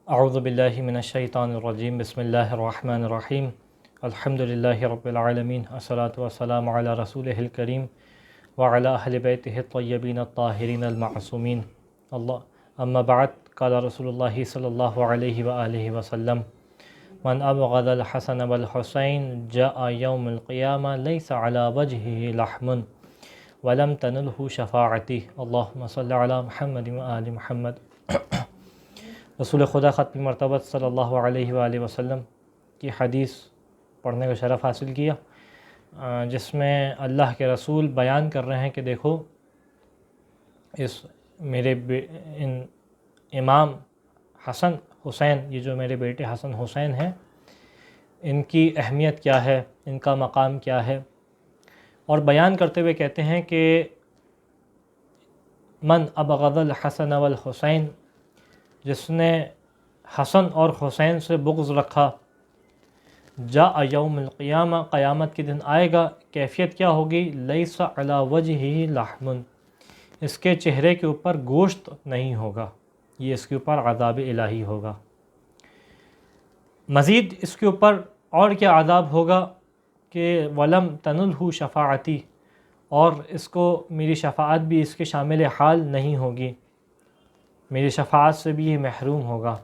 اعوذ باللہ من الشیطان الرجیم بسم اللہ الرحمن الرحیم الحمد للہ رب العالمین الصلاۃ والسلام علی رسولہ الکریم وعلی اہل بیتہ الطیبین الطاہرین المعصومین اما بعد قال رسول اللہ صلی اللہ علیہ وآلہ وسلم من ابغض الحسن والحسین جاء یوم القیامہ لیس علی وجہہ لحم ولم تنلہ شفاعتی اللہم صلی علی محمد وآل محمد۔ رسول خدا ختم مرتبت صلی اللہ علیہ وآلہ وسلم کی حدیث پڑھنے کا شرف حاصل کیا، جس میں اللہ کے رسول بیان کر رہے ہیں کہ دیکھو ان امام حسن حسین، یہ جو میرے بیٹے حسن حسین ہیں، ان کی اہمیت کیا ہے، ان کا مقام کیا ہے، اور بیان کرتے ہوئے کہتے ہیں کہ من ابغض الحسن والحسین، جس نے حسن اور حسین سے بغض رکھا، جاء یوم القیامہ، قیامت کے دن آئے گا، کیفیت کیا ہوگی؟ لیس علی وجہہ لحم، اس کے چہرے کے اوپر گوشت نہیں ہوگا، یہ اس کے اوپر عذاب الہی ہوگا۔ مزید اس کے اوپر اور کیا عذاب ہوگا کہ ولم تنلہ شفاعتی، اور اس کو میری شفاعت بھی اس کے شامل حال نہیں ہوگی، میری شفاعت سے بھی یہ محروم ہوگا،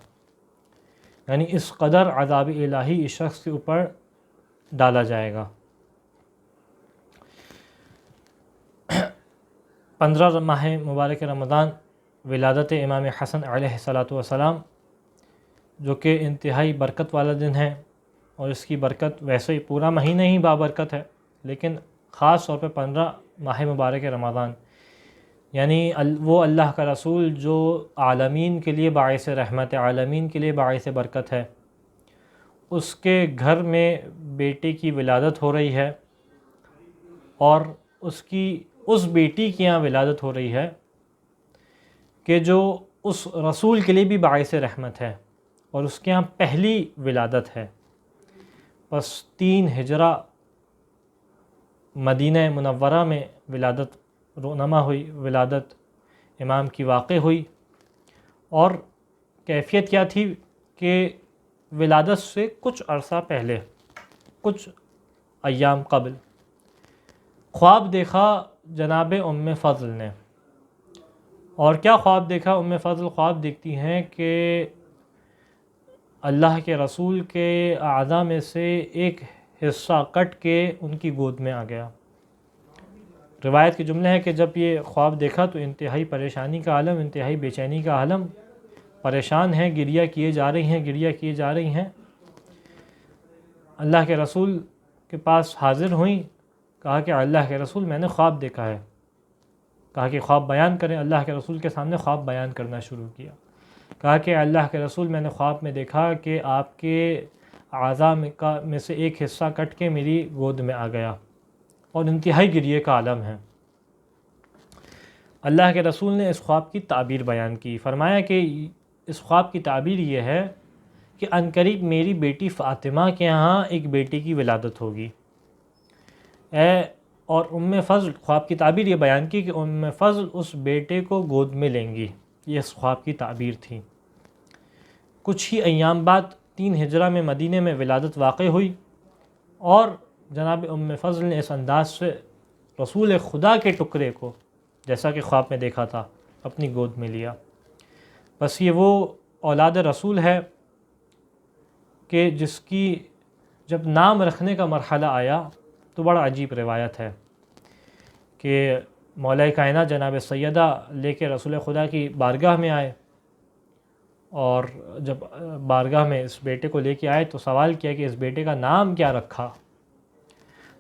یعنی اس قدر عذاب الہی اس شخص کے اوپر ڈالا جائے گا۔ 15 ماہ مبارک رمضان، ولادت امام حسن علیہ السلام، جو کہ انتہائی برکت والا دن ہے، اور اس کی برکت ویسے ہی پورا مہینہ ہی بابرکت ہے، لیکن خاص طور پہ 15 ماہ مبارک رمضان، یعنی وہ اللہ کا رسول جو عالمین کے لیے باعث رحمت، عالمین کے لیے باعث برکت ہے، اس کے گھر میں بیٹے کی ولادت ہو رہی ہے، اور اس بیٹی کی یہاں ولادت ہو رہی ہے کہ جو اس رسول کے لیے بھی باعث رحمت ہے، اور اس کے یہاں پہلی ولادت ہے۔ بس 3 ہجرہ مدینہ منورہ میں ولادت رونما ہوئی، ولادت امام کی واقع ہوئی، اور کیفیت کیا تھی کہ ولادت سے کچھ عرصہ پہلے، کچھ ایام قبل، خواب دیکھا جناب ام فضل نے۔ اور کیا خواب دیکھا؟ ام فضل خواب دیکھتی ہیں کہ اللہ کے رسول کے اعضاء میں سے ایک حصہ کٹ کے ان کی گود میں آ گیا۔ روایت کے جملے ہیں کہ جب یہ خواب دیکھا تو انتہائی پریشانی کا عالم، انتہائی بے چینی کا عالم، پریشان ہیں، گریہ کیے جا رہی ہیں۔ اللہ کے رسول کے پاس حاضر ہوئیں، کہا کہ اللہ کے رسول میں نے خواب دیکھا ہے، کہا کہ خواب بیان کریں۔ اللہ کے رسول کے سامنے خواب بیان کرنا شروع کیا، کہا کہ اللہ کے رسول میں نے خواب میں دیکھا کہ آپ کے اعضاء میں سے ایک حصہ کٹ کے میری گود میں آ گیا، اور انتہائی گریے کا عالم ہے۔ اللہ کے رسول نے اس خواب کی تعبیر بیان کی، فرمایا کہ اس خواب کی تعبیر یہ ہے کہ عنقریب میری بیٹی فاطمہ کے ہاں ایک بیٹی کی ولادت ہوگی۔ اور ام فضل، خواب کی تعبیر یہ بیان کی کہ ام فضل اس بیٹے کو گود میں لیں گی، یہ اس خواب کی تعبیر تھی۔ کچھ ہی ایام بعد 3 ہجرہ میں مدینہ میں ولادت واقع ہوئی، اور جناب ام فضل نے اس انداز سے رسول خدا کے ٹکڑے کو، جیسا کہ خواب میں دیکھا تھا، اپنی گود میں لیا۔ بس یہ وہ اولاد رسول ہے کہ جس کی جب نام رکھنے کا مرحلہ آیا تو بڑا عجیب روایت ہے کہ مولا کائنات جناب سیدہ لے کے رسول خدا کی بارگاہ میں آئے، اور جب بارگاہ میں اس بیٹے کو لے کے آئے تو سوال کیا کہ اس بیٹے کا نام کیا رکھا؟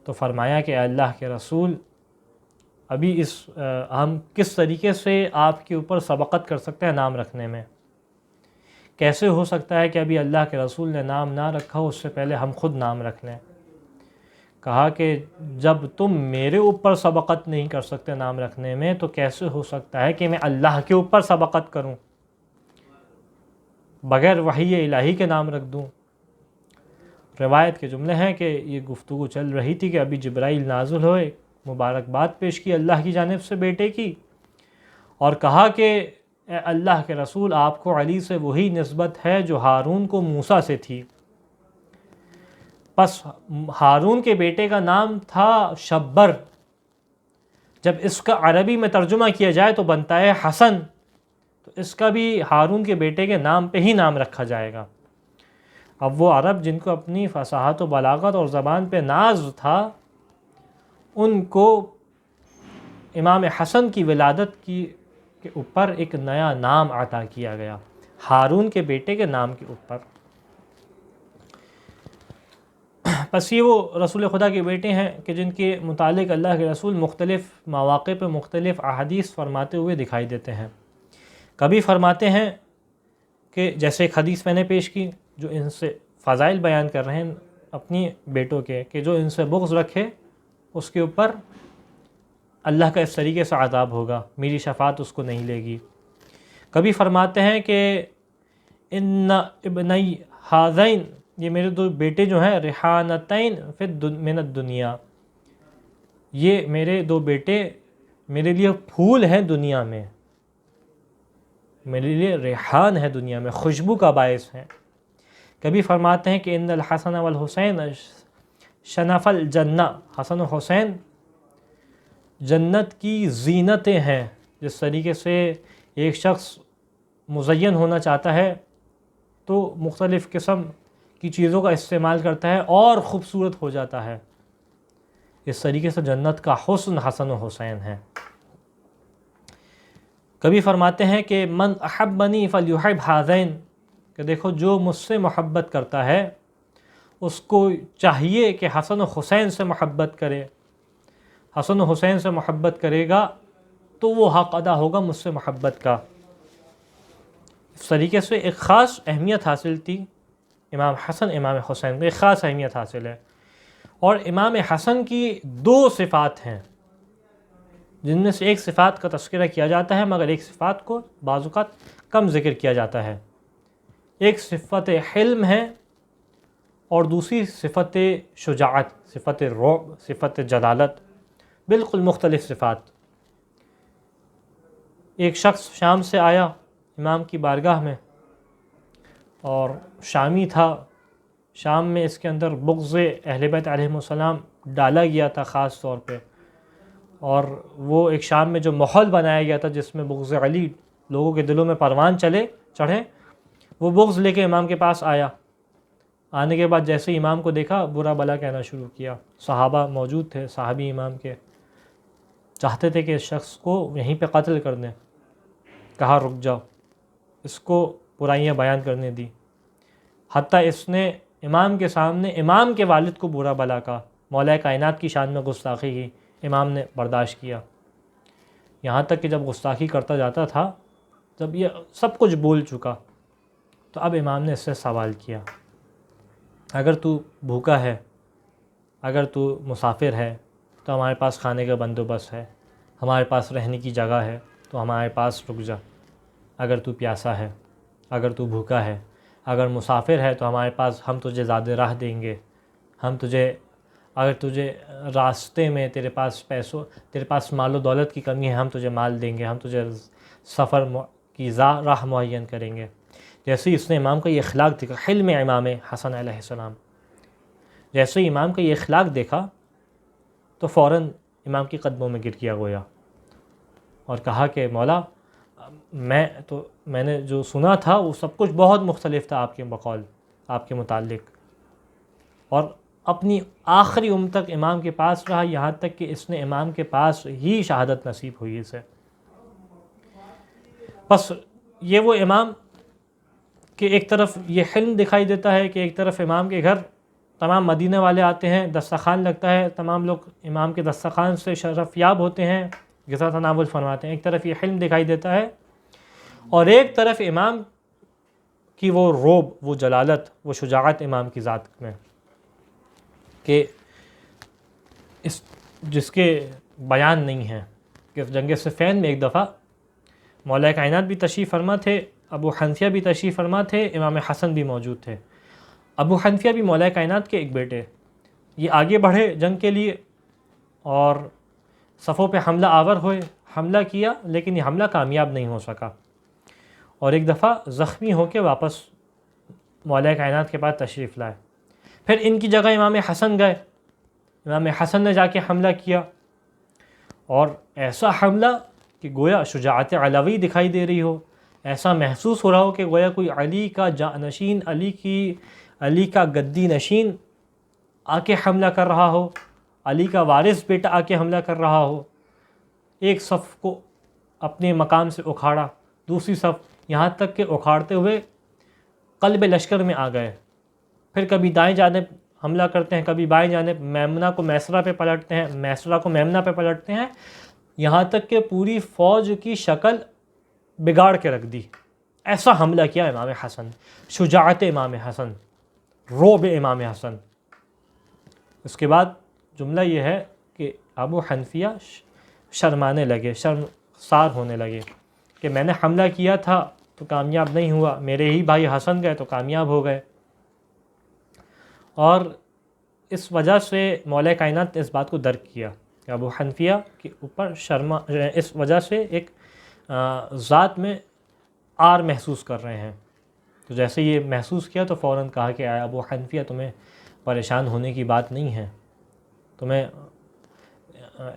تو فرمایا کہ اللہ کے رسول، ابھی ہم کس طریقے سے آپ کے اوپر سبقت کر سکتے ہیں نام رکھنے میں؟ کیسے ہو سکتا ہے کہ ابھی اللہ کے رسول نے نام نہ رکھا، اس سے پہلے ہم خود نام رکھ لیں؟ کہا کہ جب تم میرے اوپر سبقت نہیں کر سکتے نام رکھنے میں، تو کیسے ہو سکتا ہے کہ میں اللہ کے اوپر سبقت کروں، بغیر وحی الہی کے نام رکھ دوں؟ روایت کے جملے ہیں کہ یہ گفتگو چل رہی تھی کہ ابھی جبرائیل نازل ہوئے، مبارکباد پیش کی اللہ کی جانب سے بیٹے کی، اور کہا کہ اے اللہ کے رسول آپ کو علی سے وہی نسبت ہے جو ہارون کو موسیٰ سے تھی۔ پس ہارون کے بیٹے کا نام تھا شبر، جب اس کا عربی میں ترجمہ کیا جائے تو بنتا ہے حسن، تو اس کا بھی ہارون کے بیٹے کے نام پہ ہی نام رکھا جائے گا۔ اب وہ عرب جن کو اپنی فصاحت و بلاغت اور زبان پہ ناز تھا، ان کو امام حسن کی ولادت کے اوپر ایک نیا نام عطا کیا گیا، ہارون کے بیٹے کے نام کے اوپر۔ پس یہ وہ رسول خدا کے بیٹے ہیں کہ جن کے متعلق اللہ کے رسول مختلف مواقع پہ مختلف احادیث فرماتے ہوئے دکھائی دیتے ہیں۔ کبھی فرماتے ہیں کہ جیسے ایک حدیث میں نے پیش کی جو ان سے فضائل بیان کر رہے ہیں اپنی بیٹوں کے، کہ جو ان سے بغض رکھے اس کے اوپر اللہ کا اس طریقے سے عذاب ہوگا، میری شفاعت اس کو نہیں لے گی۔ کبھی فرماتے ہیں کہ ان ابنی ہذین، یہ میرے دو بیٹے جو ہیں، ریحانتین من الدنیا، یہ میرے دو بیٹے میرے لیے پھول ہیں دنیا میں، میرے لیے ریحان ہے دنیا میں، خوشبو کا باعث ہیں۔ کبھی فرماتے ہیں کہ ان الحسن والحسین شنف الجنہ، حسن و حسین جنت کی زینتیں ہیں۔ جس طریقے سے ایک شخص مزین ہونا چاہتا ہے تو مختلف قسم کی چیزوں کا استعمال کرتا ہے اور خوبصورت ہو جاتا ہے، اس طریقے سے جنت کا حسن حسن و حسین ہے۔ کبھی فرماتے ہیں کہ من احبنی فلیحب ہذین، کہ دیکھو جو مجھ سے محبت کرتا ہے اس کو چاہیے کہ حسن و حسین سے محبت کرے، حسن و حسین سے محبت کرے گا تو وہ حق ادا ہوگا مجھ سے محبت کا۔ اس طریقے سے ایک خاص اہمیت حاصل تھی امام حسن امام حسین کو، ایک خاص اہمیت حاصل ہے۔ اور امام حسن کی دو صفات ہیں جن میں سے ایک صفات کا تذکرہ کیا جاتا ہے مگر ایک صفات کو بعض اوقات کم ذکر کیا جاتا ہے۔ ایک صفت حلم ہے اور دوسری صفت شجاعت، صفت رعب، صفت جلالت، بالکل مختلف صفات۔ ایک شخص شام سے آیا امام کی بارگاہ میں اور شامی تھا، شام میں اس کے اندر بغض اہل بیت علیہم السلام ڈالا گیا تھا خاص طور پہ، اور وہ ایک شام میں جو ماحول بنایا گیا تھا جس میں بغض علی لوگوں کے دلوں میں پروان چڑھے، وہ بغض لے کے امام کے پاس آیا۔ آنے کے بعد جیسے امام کو دیکھا برا بلا کہنا شروع کیا۔ صحابہ موجود تھے، صحابی امام کے، چاہتے تھے کہ اس شخص کو یہیں پہ قتل کر دیں، کہا رک جاؤ، اس کو برائیاں بیان کرنے دی۔ حتیٰ اس نے امام کے سامنے امام کے والد کو برا بلا کہا، مولا کائنات کی شان میں گستاخی کی، امام نے برداشت کیا۔ یہاں تک کہ جب گستاخی کرتا جاتا تھا، جب یہ سب کچھ بول چکا تو اب امام نے اس سے سوال کیا، اگر تو بھوکا ہے، اگر تو مسافر ہے تو ہمارے پاس کھانے کا بندوبست ہے، ہمارے پاس رہنے کی جگہ ہے، تو ہمارے پاس رک جا۔ اگر تو پیاسا ہے، اگر تو بھوکا ہے، اگر مسافر ہے تو ہمارے پاس، ہم تجھے زیادہ راہ دیں گے، اگر تجھے راستے میں تیرے پاس مال و دولت کی کمی ہے، ہم تجھے مال دیں گے، ہم تجھے سفر کی راہ معین کریں گے۔ جیسے ہی اس نے امام کا یہ اخلاق دیکھا، حلم امام حسن علیہ السلام، جیسے ہی امام کا یہ اخلاق دیکھا تو فوراً امام کے قدموں میں گر گیا گویا، اور کہا کہ مولا میں نے جو سنا تھا وہ سب کچھ بہت مختلف تھا آپ کے بقول، آپ کے متعلق، اور اپنی آخری عمر تک امام کے پاس رہا، یہاں تک کہ اس نے امام کے پاس ہی شہادت نصیب ہوئی اسے۔ بس یہ وہ امام کہ ایک طرف یہ حلم دکھائی دیتا ہے کہ ایک طرف امام کے گھر تمام مدینے والے آتے ہیں، دسترخوان لگتا ہے، تمام لوگ امام کے دسترخوان سے شرف یاب ہوتے ہیں، غذا تناول فرماتے ہیں، ایک طرف یہ حلم دکھائی دیتا ہے، اور ایک طرف امام کی وہ روب، وہ جلالت، وہ شجاعت امام کی ذات میں، کہ جس کے بیان نہیں ہے۔ کہ جنگ صفین میں ایک دفعہ مولا کائنات بھی تشریف فرما تھے، ابو حنفیہ بھی تشریف فرما تھے، امام حسن بھی موجود تھے۔ ابو حنفیہ بھی مولا کائنات کے ایک بیٹے، یہ آگے بڑھے جنگ کے لیے اور صفوں پہ حملہ آور ہوئے، حملہ کیا لیکن یہ حملہ کامیاب نہیں ہو سکا۔ اور ایک دفعہ زخمی ہو کے واپس مولا کائنات کے پاس تشریف لائے۔ پھر ان کی جگہ امام حسن گئے، امام حسن نے جا کے حملہ کیا، اور ایسا حملہ کہ گویا شجاعت علوی دکھائی دے رہی ہو، ایسا محسوس ہو رہا ہو کہ گویا کوئی علی کا جانشین، علی کا گدی نشین آ کے حملہ کر رہا ہو، علی کا وارث بیٹا آ کے حملہ کر رہا ہو۔ ایک صف کو اپنے مقام سے اکھاڑا، دوسری صف، یہاں تک کہ اکھاڑتے ہوئے قلب لشکر میں آ گئے۔ پھر کبھی دائیں جانب حملہ کرتے ہیں، کبھی بائیں جانب، میمنہ کو میسرہ پہ پلٹتے ہیں، میسرہ کو میمنہ پہ پلٹتے ہیں، یہاں تک کہ پوری فوج کی شکل بگاڑ کے رکھ دی۔ ایسا حملہ کیا امام حسن، شجاعت امام حسن، رعب امام حسن۔ اس کے بعد جملہ یہ ہے کہ ابو حنفیہ شرمانے لگے، شرمسار ہونے لگے کہ میں نے حملہ کیا تھا تو کامیاب نہیں ہوا، میرے ہی بھائی حسن گئے تو کامیاب ہو گئے۔ اور اس وجہ سے مولا کائنات نے اس بات کو درک کیا کہ ابو حنفیہ کے اوپر اس وجہ سے ایک ذات میں آر محسوس کر رہے ہیں۔ تو جیسے یہ محسوس کیا تو فوراً کہا کہ ابو حنفیہ تمہیں پریشان ہونے کی بات نہیں ہے، تمہیں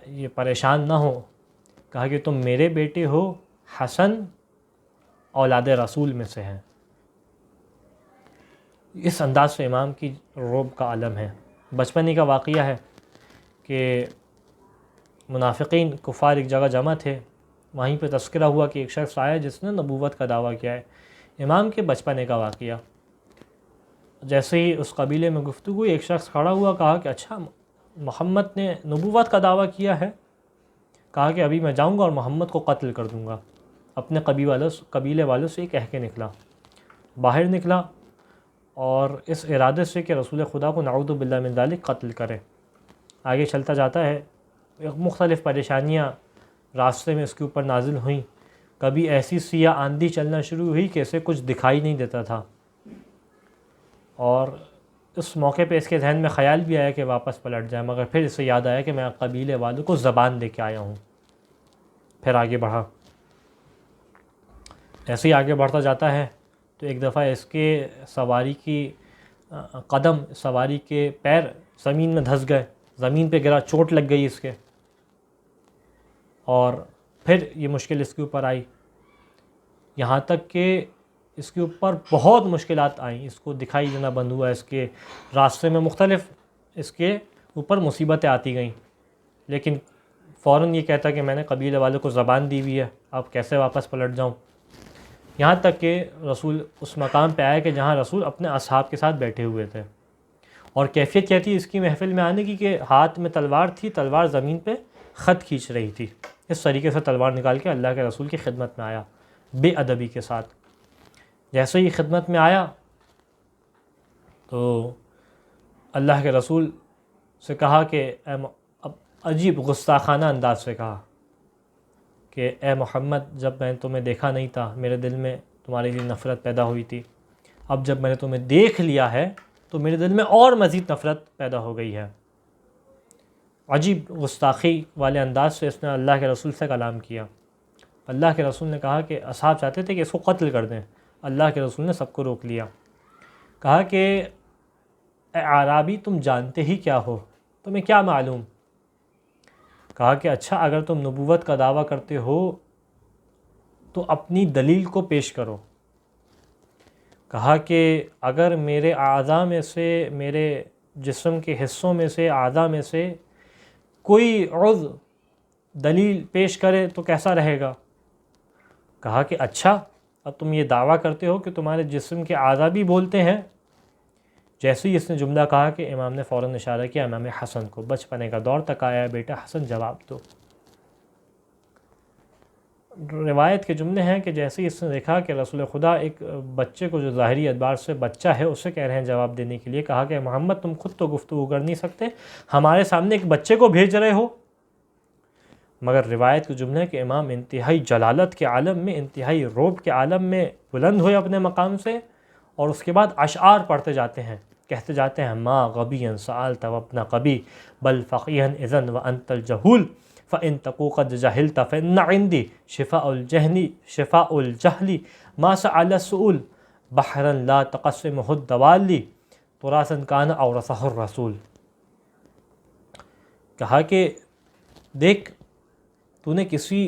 یہ پریشان نہ ہو، کہا کہ تم میرے بیٹے ہو، حسن اولاد رسول میں سے ہیں۔ اس انداز سے امام کی رعب کا عالم ہے۔ بچپنے کا واقعہ ہے کہ منافقین کفار ایک جگہ جمع تھے، وہیں پہ تذکرہ ہوا کہ ایک شخص آیا جس نے نبوت کا دعویٰ کیا ہے۔ امام کے بچپنے کا واقعہ، جیسے ہی اس قبیلے میں گفتگو ہوئی، ایک شخص کھڑا ہوا، کہا کہ اچھا محمد نے نبوت کا دعویٰ کیا ہے، کہا کہ ابھی میں جاؤں گا اور محمد کو قتل کر دوں گا۔ اپنے قبیلے والوں سے یہ کہہ کے نکلا، باہر نکلا اور اس ارادے سے کہ رسول خدا کو نعوذ باللہ من ذالک قتل کرے۔ آگے چلتا جاتا ہے، مختلف پریشانیاں راستے میں اس کے اوپر نازل ہوئیں۔ کبھی ایسی سیاہ آندھی چلنا شروع ہوئی کہ اسے کچھ دکھائی نہیں دیتا تھا، اور اس موقع پہ اس کے ذہن میں خیال بھی آیا کہ واپس پلٹ جائے، مگر پھر اسے یاد آیا کہ میں قبیلے والوں کو زبان دے کے آیا ہوں۔ پھر آگے بڑھا، ایسے ہی آگے بڑھتا جاتا ہے تو ایک دفعہ اس کے سواری کی سواری کے پیر زمین میں دھس گئے، زمین پہ گرا، چوٹ لگ گئی اس کے، اور پھر یہ مشکل اس کے اوپر آئی، یہاں تک کہ اس کے اوپر بہت مشکلات آئیں، اس کو دکھائی دینا بند ہوا، اس کے راستے میں مختلف اس کے اوپر مصیبتیں آتی گئیں، لیکن فوراً یہ کہتا کہ میں نے قبیلے والوں کو زبان دی ہوئی ہے، اب کیسے واپس پلٹ جاؤں۔ یہاں تک کہ رسول اس مقام پہ آیا کہ جہاں رسول اپنے اصحاب کے ساتھ بیٹھے ہوئے تھے، اور کیفیت کیا تھی اس کی محفل میں آنے کی کہ ہاتھ میں تلوار تھی، تلوار زمین پہ خط کھینچ رہی تھی، اس طریقے سے تلوار نکال کے اللہ کے رسول کی خدمت میں آیا بے ادبی کے ساتھ۔ جیسے ہی خدمت میں آیا تو اللہ کے رسول سے کہا کہ عجیب گستاخانہ انداز سے کہا کہ اے محمد، جب میں نے تمہیں دیکھا نہیں تھا میرے دل میں تمہارے لیے نفرت پیدا ہوئی تھی، اب جب میں نے تمہیں دیکھ لیا ہے تو میرے دل میں اور مزید نفرت پیدا ہو گئی ہے۔ عجیب گستاخی والے انداز سے اس نے اللہ کے رسول سے کلام کیا۔ اللہ کے رسول نے کہا کہ اصحاب چاہتے تھے کہ اس کو قتل کر دیں، اللہ کے رسول نے سب کو روک لیا، کہا کہ اے اعرابی، تم جانتے ہی کیا ہو، تمہیں کیا معلوم؟ کہا کہ اچھا اگر تم نبوت کا دعویٰ کرتے ہو تو اپنی دلیل کو پیش کرو۔ کہا کہ اگر میرے اعضاء میں سے، میرے جسم کے حصوں میں سے، اعضاء میں سے کوئی عضو دلیل پیش کرے تو کیسا رہے گا؟ کہا کہ اچھا اب تم یہ دعویٰ کرتے ہو کہ تمہارے جسم کے اعضاء بھی بولتے ہیں؟ جیسے ہی اس نے جملہ کہا کہ امام نے فوراً اشارہ کیا امام حسن کو، بچپنے کا دور تک آیا ہے، بیٹا حسن جواب دو۔ روایت کے جملے ہیں کہ جیسے ہی اس نے دیکھا کہ رسول خدا ایک بچے کو، جو ظاہری اعتبار سے بچہ ہے، اسے کہہ رہے ہیں جواب دینے کے لیے، کہا کہ محمد تم خود تو گفتگو کر نہیں سکتے، ہمارے سامنے ایک بچے کو بھیج رہے ہو؟ مگر روایت کے جملے کہ امام انتہائی جلالت کے عالم میں، انتہائی رعب کے عالم میں بلند ہوئے اپنے مقام سے، اور اس کے بعد اشعار پڑھتے جاتے ہیں، کہتے جاتے ہیں ما غبیًا سألت وابن قبی بل فقیہا اذن وانت الجہول فإن تقو قد جهلت فإن عندي شفاء الجهل ما سأل السؤول بحرا لا تقسمه الدوالي تراثا كان أورثه الرسول. کہا کہ دیکھ تو نے کسی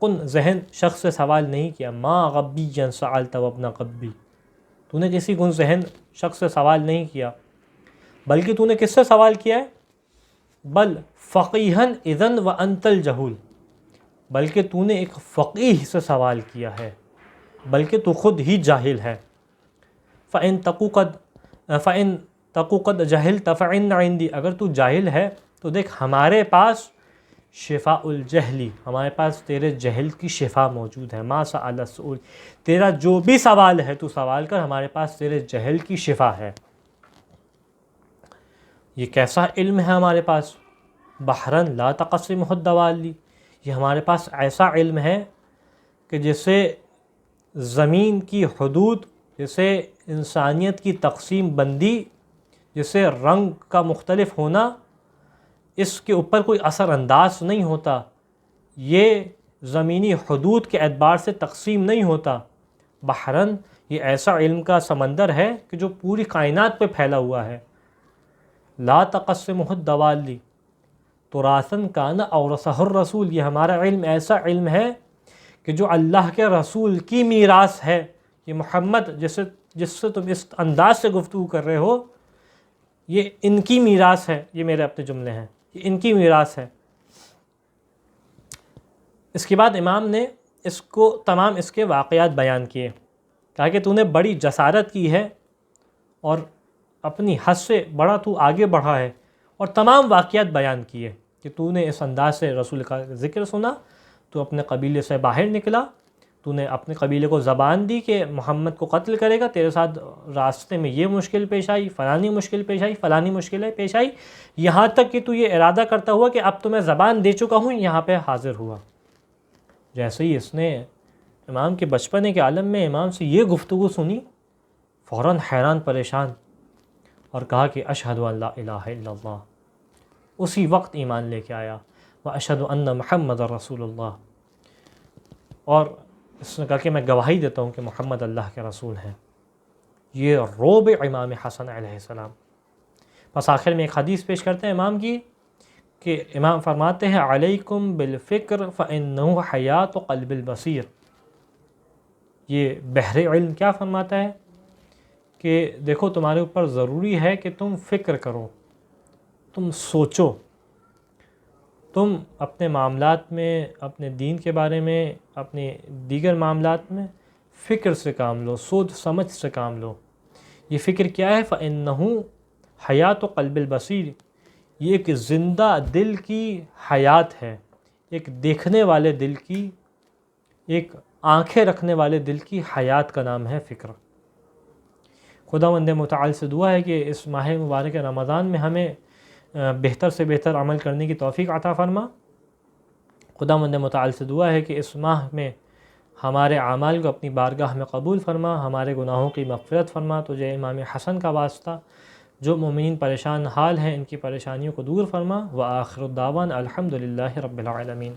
کن ذہن شخص سے سوال نہیں کیا، ما غبیا سألت وابن غبی، تو نے کسی کن ذہن شخص سے سوال نہیں کیا، بلکہ تو نے کس سے سوال کیا ہے؟ بل فقیہن اذن وانت الجہول، بلکہ تو نے ایک فقیہ سے سوال کیا ہے، بلکہ تو خود ہی جاہل ہے. فإن تقو قد جہلت فإن عندي، اگر تو جاہل ہے تو دیکھ ہمارے پاس شفاء الجہلی، ہمارے پاس تیرے جہل کی شفا موجود ہے. ما سأل السؤول، تیرا جو بھی سوال ہے تو سوال کر، ہمارے پاس تیرے جہل کی شفا ہے. یہ کیسا علم ہے ہمارے پاس؟ بحرن لا تقسمہ الدوالی، یہ ہمارے پاس ایسا علم ہے کہ جسے زمین کی حدود، جسے انسانیت کی تقسیم بندی، جسے رنگ کا مختلف ہونا، اس کے اوپر کوئی اثر انداز نہیں ہوتا، یہ زمینی حدود کے اعتبار سے تقسیم نہیں ہوتا. بحرن، یہ ایسا علم کا سمندر ہے کہ جو پوری کائنات پہ پھیلا ہوا ہے. لا تقسمہ الدوالی تراثاً کان اورثہ الرسول، یہ ہمارا علم ایسا علم ہے کہ جو اللہ کے رسول کی میراث ہے. یہ محمد جس سے تم اس انداز سے گفتگو کر رہے ہو، یہ ان کی میراث ہے. یہ میرے اپنے جملے ہیں، یہ ان کی میراث ہے. اس کے بعد امام نے تمام اس کے واقعات بیان کیے. کہا کہ تو نے بڑی جسارت کی ہے اور اپنی حد سے بڑا تو آگے بڑھا ہے، اور تمام واقعات بیان کیے کہ تو نے اس انداز سے رسول کا ذکر سنا، تو اپنے قبیلے سے باہر نکلا، تو نے اپنے قبیلے کو زبان دی کہ محمد کو قتل کرے گا، تیرے ساتھ راستے میں یہ مشکل پیش آئی، فلانی مشکل پیش آئی، فلانی مشکلیں پیش آئی، یہاں تک کہ تو یہ ارادہ کرتا ہوا کہ اب تو میں زبان دے چکا ہوں، یہاں پہ حاضر ہوا. جیسے ہی اس نے امام کے بچپنے کے عالم میں امام سے یہ گفتگو سنی، فوراً حیران پریشان، اور کہا کہ اشہد ان لا الہ الا اللہ. اسی وقت ایمان لے کے آیا، واشہد ان محمد رسول اللہ، اور اس نے کہا کہ میں گواہی دیتا ہوں کہ محمد اللہ کے رسول ہیں. یہ روب امام حسن علیہ السلام. بس آخر میں ایک حدیث پیش کرتے ہیں امام کی، کہ امام فرماتے ہیں علیکم بالفکر فإنہ حیات قلب البصیر. یہ بحر علم کیا فرماتا ہے کہ دیکھو تمہارے اوپر ضروری ہے کہ تم فکر کرو، تم سوچو، تم اپنے معاملات میں، اپنے دین کے بارے میں، اپنے دیگر معاملات میں فکر سے کام لو، سوچ سمجھ سے کام لو. یہ فکر کیا ہے؟ فإنہ حیات قلب البصیر، یہ ایک زندہ دل کی حیات ہے، ایک دیکھنے والے دل کی، ایک آنکھیں رکھنے والے دل کی حیات کا نام ہے فکر. خداوند متعال سے دعا ہے کہ اس ماہ مبارک رمضان میں ہمیں بہتر سے بہتر عمل کرنے کی توفیق عطا فرما. خداوند متعال سے دعا ہے کہ اس ماہ میں ہمارے اعمال کو اپنی بارگاہ میں قبول فرما، ہمارے گناہوں کی مغفرت فرما. تجھے امام حسن کا واسطہ، جو مومنین پریشان حال ہیں ان کی پریشانیوں کو دور فرما. وآخر الدعوان الحمدللہ رب العالمین.